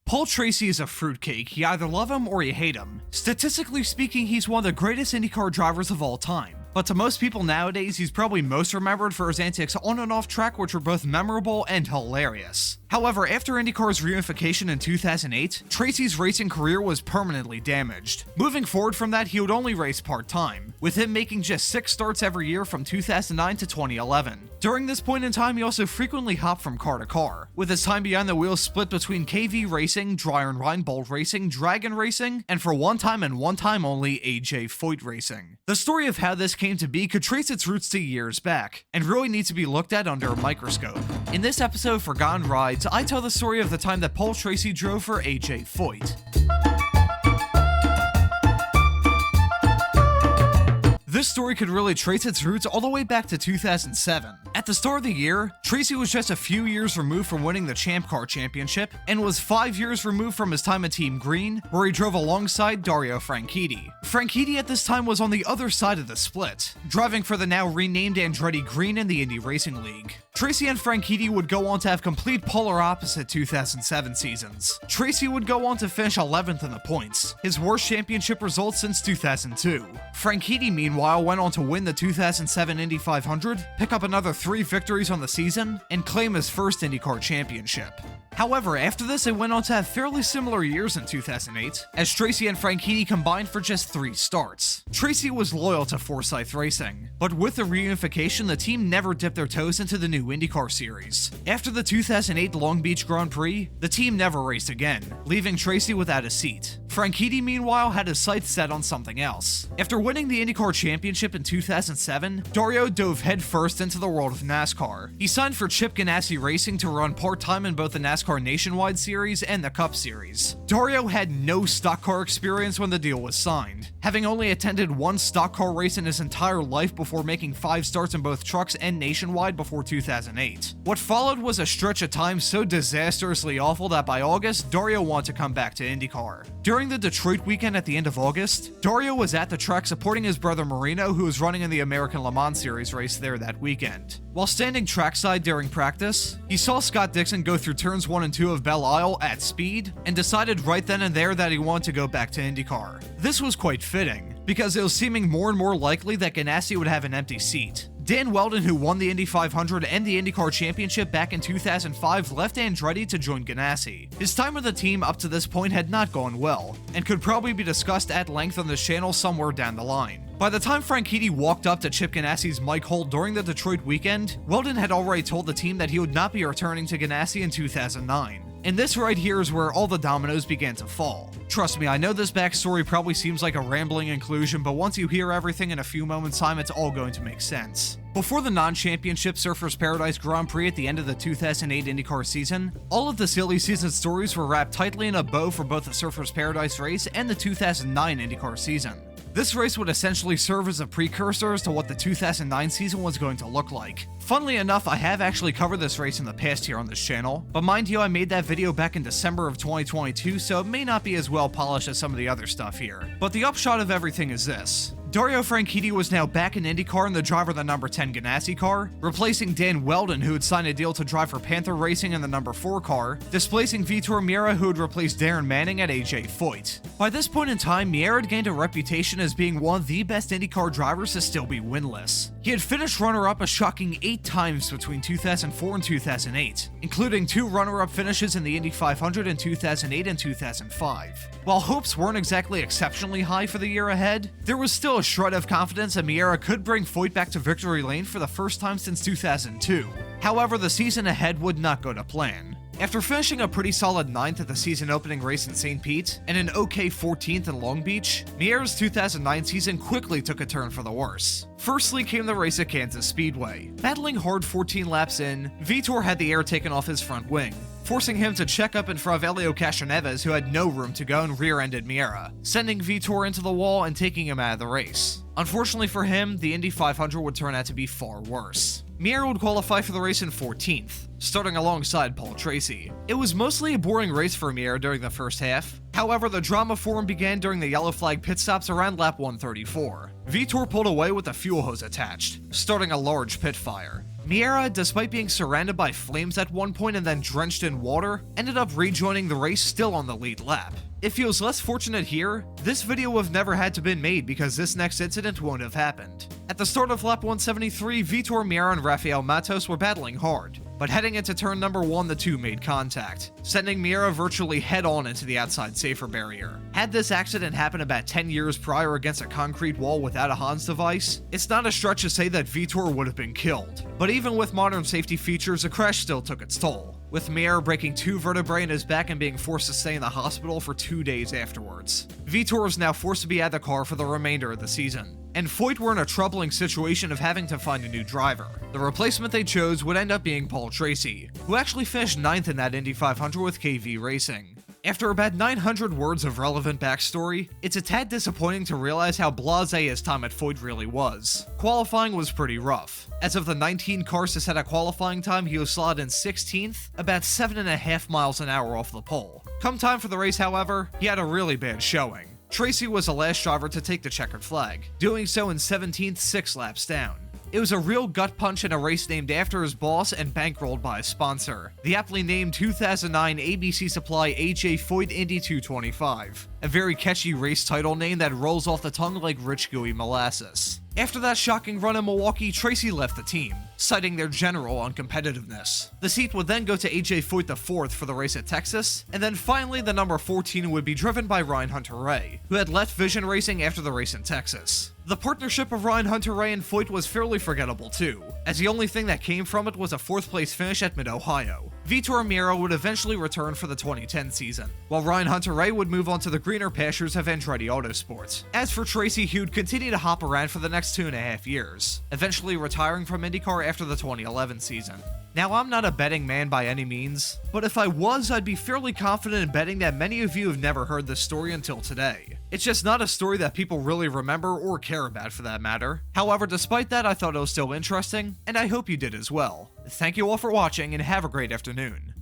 Paul Tracy is a fruitcake. You either love him or you hate him. Statistically speaking, he's one of the greatest IndyCar drivers of all time. But to most people nowadays, he's probably most remembered for his antics on and off track, which were both memorable and hilarious. However, after IndyCar's reunification in 2008, Tracy's racing career was permanently damaged. Moving forward from that, he would only race part-time, with him making just 6 starts every year from 2009 to 2011. During this point in time, he also frequently hopped from car to car, with his time behind the wheel split between KV Racing, Dreyer and Reinbold Racing, Dragon Racing, and for one time and one time only, AJ Foyt Racing. The story of how this came to be could trace its roots to years back, and really needs to be looked at under a microscope. In this episode of Forgotten Rides, I tell the story of the time that Paul Tracy drove for AJ Foyt. This story could really trace its roots all the way back to 2007. At the start of the year, Tracy was just a few years removed from winning the Champ Car Championship, and was 5 years removed from his time at Team Green, where he drove alongside Dario Franchitti. Franchitti at this time was on the other side of the split, driving for the now renamed Andretti Green in the Indy Racing League. Tracy and Franchitti would go on to have complete polar opposite 2007 seasons. Tracy would go on to finish 11th in the points, his worst championship result since 2002. Franchitti, meanwhile, went on to win the 2007 Indy 500, pick up another 3 victories on the season, and claim his first IndyCar championship. However, after this, they went on to have fairly similar years in 2008, as Tracy and Franchitti combined for just 3 starts. Tracy was loyal to Forsyth Racing, but with the reunification, the team never dipped their toes into the new IndyCar series. After the 2008 Long Beach Grand Prix, the team never raced again, leaving Tracy without a seat. Franchitti, meanwhile, had his sights set on something else. After winning the IndyCar Championship in 2007, Dario dove headfirst into the world of NASCAR. He signed for Chip Ganassi Racing to run part-time in both the NASCAR Nationwide Series and the Cup Series. Dario had no stock car experience when the deal was signed, having only attended 1 stock car race in his entire life before making 5 starts in both trucks and Nationwide before 2008. What followed was a stretch of time so disastrously awful that by August, Dario wanted to come back to IndyCar. During the Detroit weekend at the end of August, Dario was at the track supporting his brother Marino, who was running in the American Le Mans Series race there that weekend. While standing trackside during practice, he saw Scott Dixon go through turns 1 and 2 of Belle Isle at speed, and decided right then and there that he wanted to go back to IndyCar. This was quite fitting, because it was seeming more and more likely that Ganassi would have an empty seat. Dan Wheldon, who won the Indy 500 and the IndyCar Championship back in 2005, left Andretti to join Ganassi. His time with the team up to this point had not gone well, and could probably be discussed at length on this channel somewhere down the line. By the time Franchitti walked up to Chip Ganassi's mic hold during the Detroit weekend, Wheldon had already told the team that he would not be returning to Ganassi in 2009. And this right here is where all the dominoes began to fall. Trust me, I know this backstory probably seems like a rambling inclusion, but once you hear everything in a few moments' time, it's all going to make sense. Before the non-championship Surfers Paradise Grand Prix at the end of the 2008 IndyCar season, all of the silly season stories were wrapped tightly in a bow for both the Surfers Paradise race and the 2009 IndyCar season. This race would essentially serve as a precursor as to what the 2009 season was going to look like. Funnily enough, I have actually covered this race in the past here on this channel, but mind you, I made that video back in December of 2022, so it may not be as well polished as some of the other stuff here. But the upshot of everything is this. Dario Franchitti was now back in IndyCar in the driver of the number 10 Ganassi car, replacing Dan Wheldon, who had signed a deal to drive for Panther Racing in the number 4 car, displacing Vitor Meira, who had replaced Darren Manning at AJ Foyt. By this point in time, Meira had gained a reputation as being one of the best IndyCar drivers to still be winless. He had finished runner-up a shocking 8 times between 2004 and 2008, including 2 runner-up finishes in the Indy 500 in 2008 and 2005. While hopes weren't exactly exceptionally high for the year ahead, there was still a shred of confidence that Meira could bring Foyt back to victory lane for the first time since 2002. However, the season ahead would not go to plan. After finishing a pretty solid 9th at the season opening race in St. Pete, and an okay 14th in Long Beach, Meira's 2009 season quickly took a turn for the worse. Firstly came the race at Kansas Speedway. Battling hard 14 laps in, Vitor had the air taken off his front wing, forcing him to check up in front of Helio Castroneves, who had no room to go and rear-ended Meira, sending Vitor into the wall and taking him out of the race. Unfortunately for him, the Indy 500 would turn out to be far worse. Meira would qualify for the race in 14th, starting alongside Paul Tracy. It was mostly a boring race for Meira during the first half. However, the drama for him began during the yellow flag pit stops around lap 134. Vitor pulled away with the fuel hose attached, starting a large pit fire. Meira, despite being surrounded by flames at one point and then drenched in water, ended up rejoining the race still on the lead lap. If he was less fortunate here, this video would have never had to been made because this next incident won't have happened. At the start of lap 173, Vitor Meira and Rafael Matos were battling hard, but heading into turn number 1, the two made contact, sending Meira virtually head-on into the outside safer barrier. Had this accident happened about 10 years prior against a concrete wall without a Hans device, it's not a stretch to say that Vitor would have been killed. But even with modern safety features, the crash still took its toll, with Meira breaking 2 vertebrae in his back and being forced to stay in the hospital for 2 days afterwards. Vitor is now forced to be out of the car for the remainder of the season, and Foyt were in a troubling situation of having to find a new driver. The replacement they chose would end up being Paul Tracy, who actually finished 9th in that Indy 500 with KV Racing. After about 900 words of relevant backstory, it's a tad disappointing to realize how blasé his time at Foyt really was. Qualifying was pretty rough. As of the 19 cars to set a qualifying time, he was slotted in 16th, about 7.5 miles an hour off the pole. Come time for the race, however, he had a really bad showing. Tracy was the last driver to take the checkered flag, doing so in 17th, 6 laps down. It was a real gut punch in a race named after his boss and bankrolled by his sponsor, the aptly named 2009 ABC Supply AJ Foyt Indy 225, a very catchy race title name that rolls off the tongue like rich gooey molasses. After that shocking run in Milwaukee, Tracy left the team, citing their general uncompetitiveness. The seat would then go to AJ Foyt IV for the race at Texas, and then finally the number 14 would be driven by Ryan Hunter-Reay, who had left Vision Racing after the race in Texas. The partnership of Ryan Hunter-Reay and Foyt was fairly forgettable too, as the only thing that came from it was a 4th place finish at Mid-Ohio. Vitor Meira would eventually return for the 2010 season, while Ryan Hunter-Reay would move on to the greener pastures of Andretti Autosport. As for Tracy, he would continue to hop around for the next 2.5 years, eventually retiring from IndyCar after the 2011 season. Now, I'm not a betting man by any means, but if I was, I'd be fairly confident in betting that many of you have never heard this story until today. It's just not a story that people really remember or care about for that matter. However, despite that, I thought it was still interesting, and I hope you did as well. Thank you all for watching, and have a great afternoon.